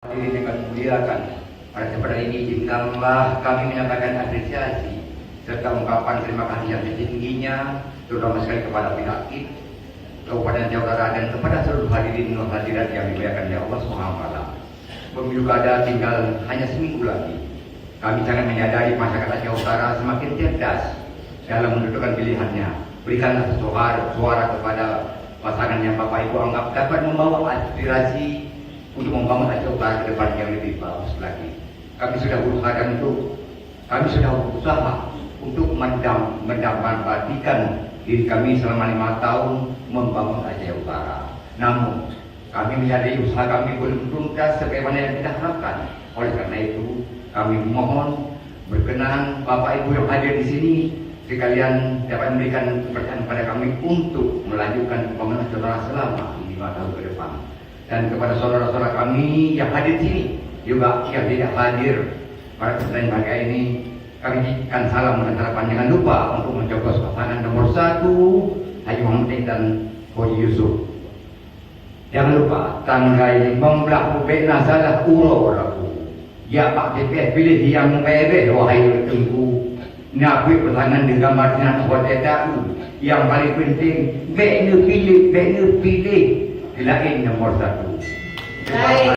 Hadirin yang kami muliakan, pada kesempatan ini izinkanlah kami menyampaikan apresiasi serta ungkapan terima kasih yang setingginya, terutama sekali kepada pihak IT, Kabupaten Jawa Barat dan kepada seluruh hadirin dan hadirat yang dimuliakan oleh Allah SWT. Pemilu kada tinggal hanya seminggu lagi. Kami sangat menyadari masyarakat Aceh Utara semakin cerdas dalam menentukan pilihannya. Berikanlah suara kepada pasangan yang Bapak Ibu anggap dapat membawa aspirasi untuk membangun Aceh Utara ke depan yang lebih bagus lagi. Kami sudah berusaha untuk mendampingi diri kami selama 5 tahun membangun Aceh Utara. Namun kami menyadari usaha kami belum tuntas sebagaimana yang kita harapkan. Oleh karena itu, kami mohon berkenan Bapak Ibu yang hadir di sini sekalian dapat memberikan kepercayaan kepada kami untuk melanjutkan pembangunan Aceh Utara selama 5 tahun ke depan. Dan kepada saudara-saudara kami yang hadir di sini juga yang tidak hadir pada kesempatan pagi ini, kami berikan salam dan harapan. Jangan lupa untuk mencoblos pasangan nomor 1 Haji Muhammad dan Haji Yusuf. Jangan lupa tanggai membelah bena salah ulo rabu. Ya Pak DPR pilih yang bebe wahai tengku. Nabi pasangan dengan martinan hotel yang paling penting bena pilih. Lain nomor 1.